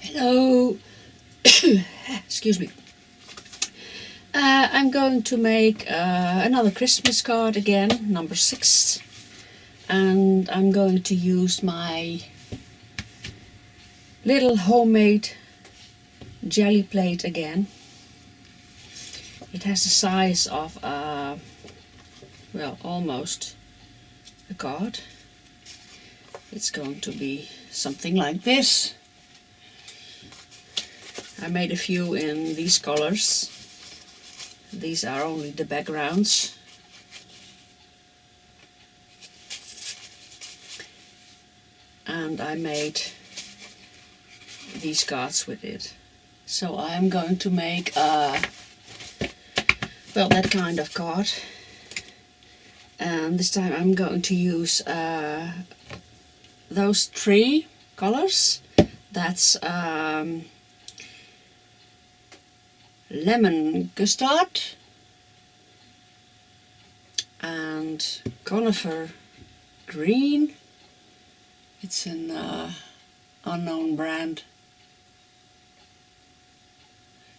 Hello. Excuse me. I'm going to make another Christmas card again, number 6, and I'm going to use my little homemade jelly plate again. It has the size of well, almost a card. It's going to be something like this. I made a few in these colors. These are only the backgrounds. And I made these cards with it. So I'm going to make well, that kind of card. And this time I'm going to use those 3 colors. That's lemon custard and conifer green. It's an unknown brand.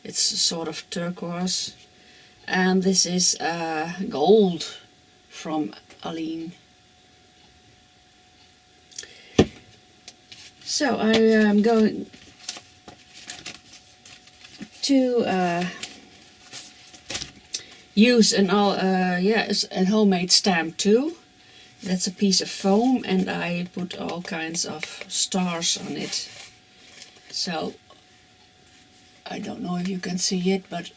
It's sort of turquoise. And this is gold from Aline. So I am going to use a homemade stamp too. That's a piece of foam, and I put all kinds of stars on it. So I don't know if you can see it, but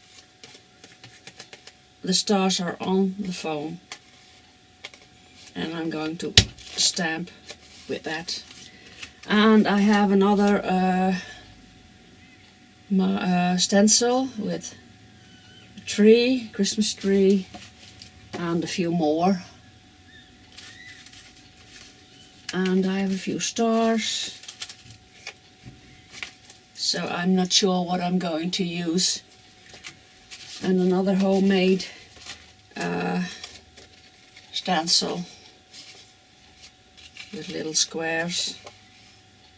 the stars are on the foam, and I'm going to stamp with that. And I have another stencil with a tree, Christmas tree, and a few more. And I have a few stars. So I'm not sure what I'm going to use. And another homemade stencil with little squares.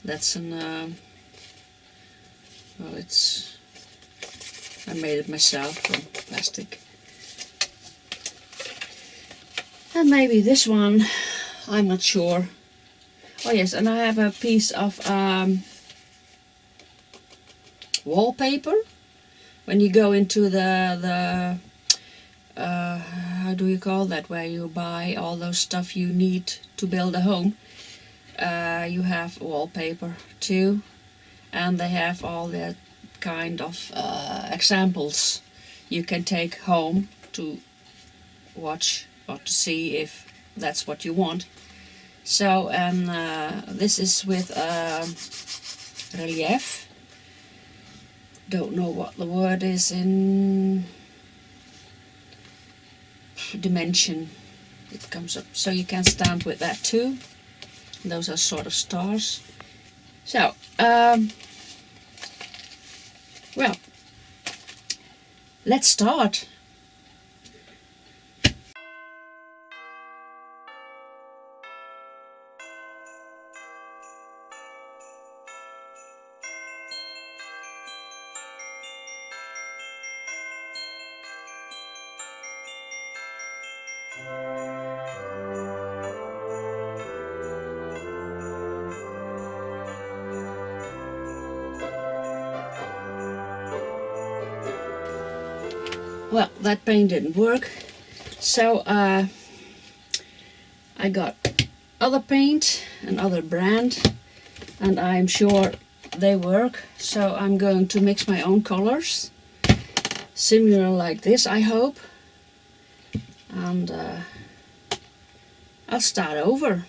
That's an well, I made it myself from plastic. And maybe this one, I'm not sure. Oh yes, and I have a piece of wallpaper. When you go into the how do you call that, where you buy all those stuff you need to build a home, you have wallpaper too, and they have all that kind of examples you can take home to watch or to see if that's what you want. So, and this is with relief. Don't know what the word is in dimension. It comes up, so you can stamp with that too. Those are sort of stars. So, well, let's start. Well, that paint didn't work, so I got other paint, another brand, and I'm sure they work. So I'm going to mix my own colors, similar like this, I hope, and I'll start over.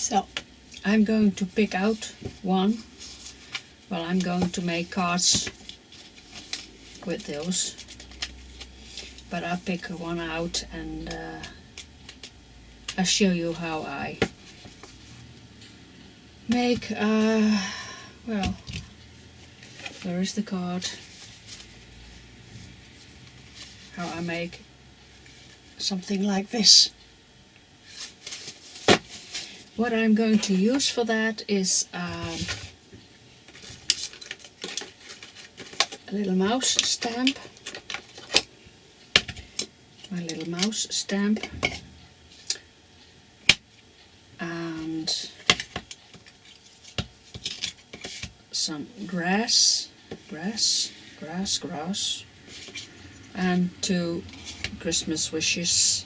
So I'm going to pick out one. Well, I'm going to make cards with those, but I'll pick one out and I'll show you how I make, well, where is the card? How I make something like this. What I'm going to use for that is a little mouse stamp. My little mouse stamp. And some grass. And 2 Christmas wishes.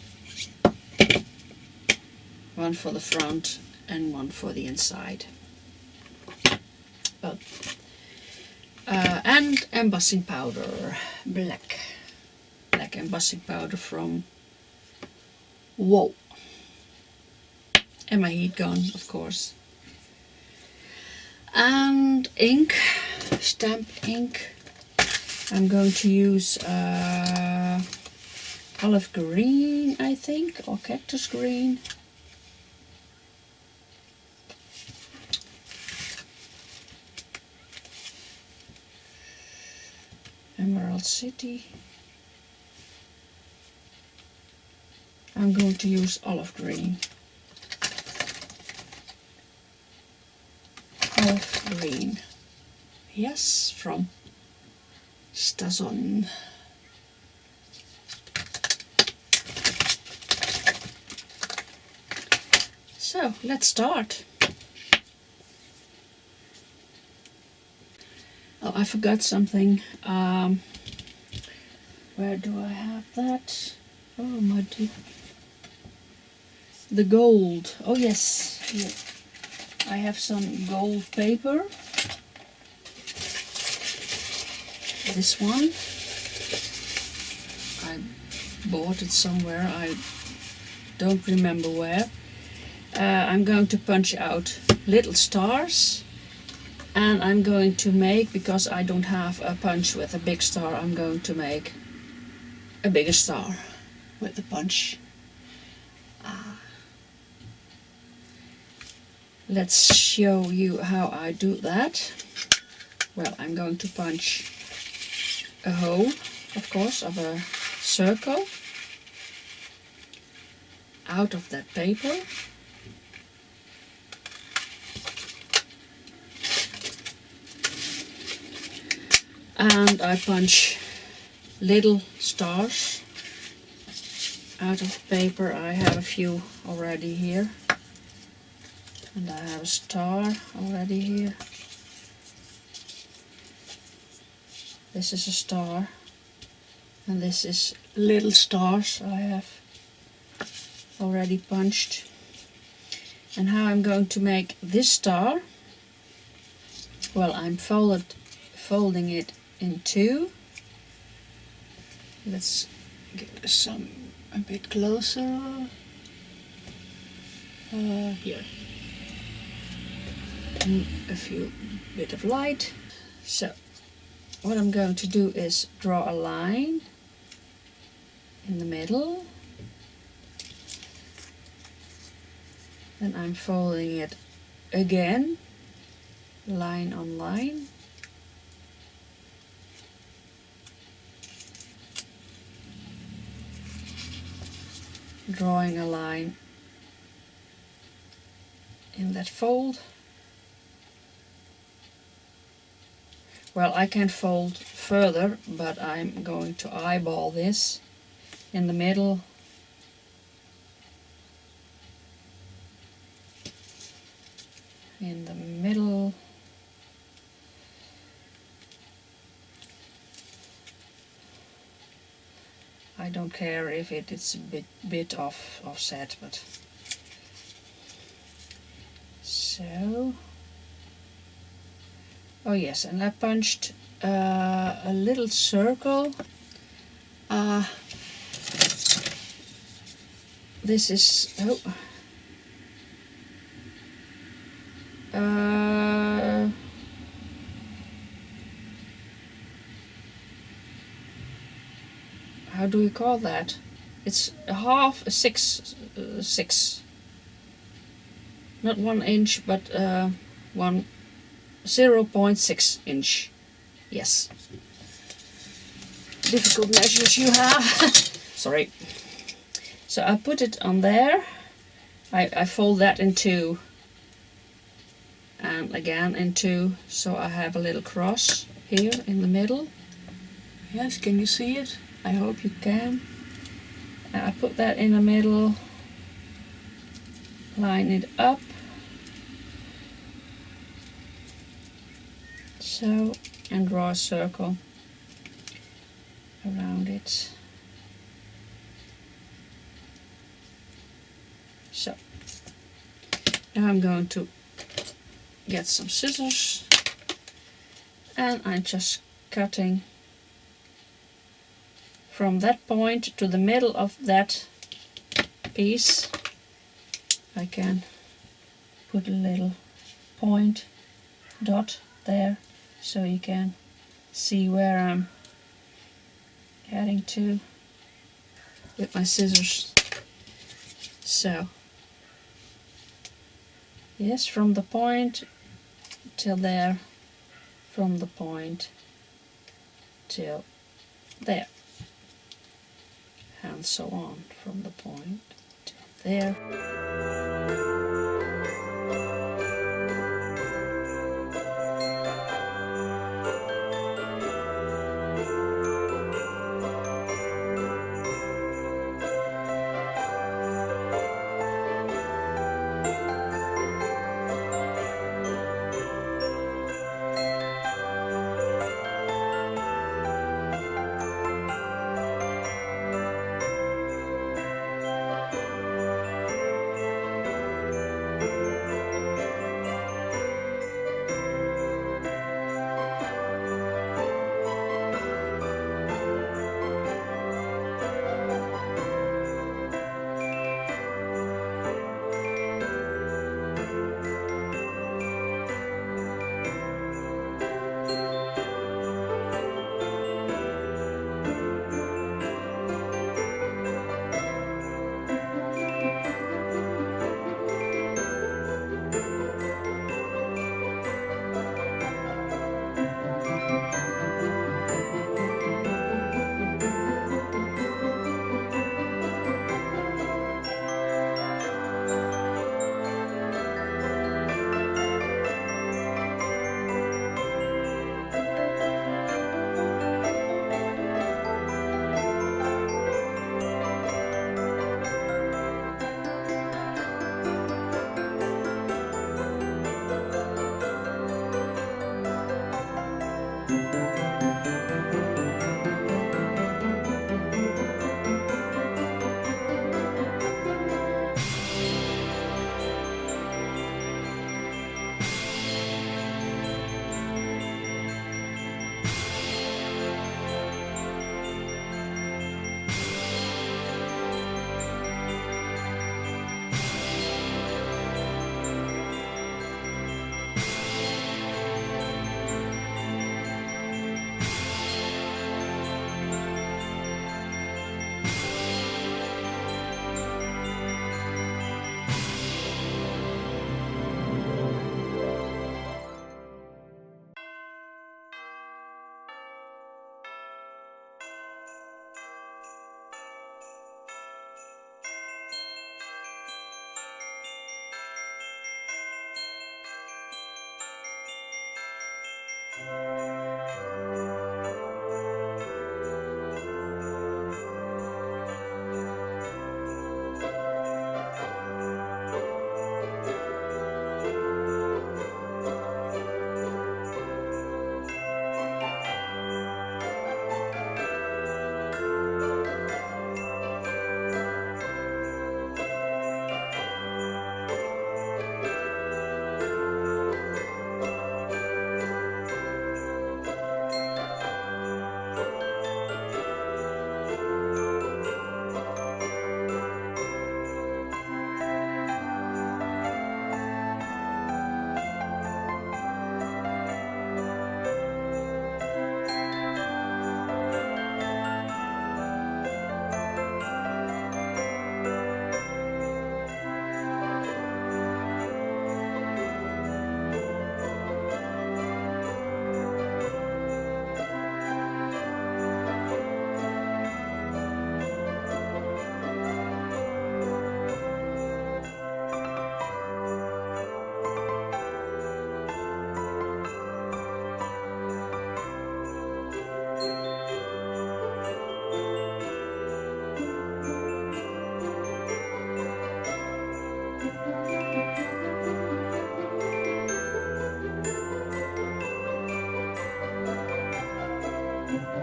One for the front and one for the inside. Oh. And embossing powder, black embossing powder from Whoa. And my heat gun, of course. And ink, stamp ink. I'm going to use olive green, I think, or cactus green. Emerald City. I'm going to use olive green. Olive green. Yes, from Stazon. So let's start. Oh, I forgot something. Where do I have that? Oh my dear. The gold. Oh yes. Here. I have some gold paper. This one. I bought it somewhere. I don't remember where. I'm going to punch out little stars. And I'm going to make, because I don't have a punch with a big star, I'm going to make a bigger star with the punch. Let's show you how I do that. Well, I'm going to punch a hole, of course, of a circle out of that paper. And I punch little stars out of the paper. I have a few already here. And I have a star already here. This is a star. And this is little stars I have already punched. And how I'm going to make this star? Well, I'm folding it in 2. Let's get some a bit closer. Here. And a few bit of light. So what I'm going to do is draw a line in the middle. Then I'm folding it again, line on line. Drawing a line in that fold. Well, I can fold further, but I'm going to eyeball this in the middle. In the middle. I don't care if it's a bit offset, but so. Oh yes, and I punched a little circle. This is how do you call that? It's a half, a six, not 1 inch, but 0.6 inch. Yes. Difficult measures you have. Sorry. So I put it on there. I fold that in two. And again in two. So I have a little cross here in the middle. Yes, can you see it? I hope you can. And I put that in the middle. Line it up. So, and draw a circle around it. So, now I'm going to get some scissors and I'm just cutting from that point to the middle of that piece. I can put a little point dot there so you can see where I'm heading to with my scissors. So yes, from the point till there, from the point till there, and so on, from the point till there.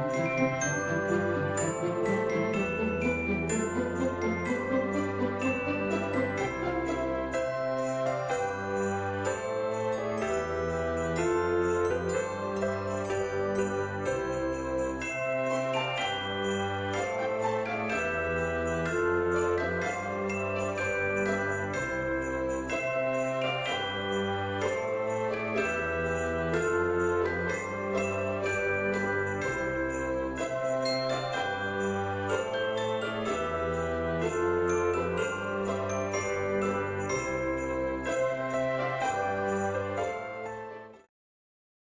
Bye.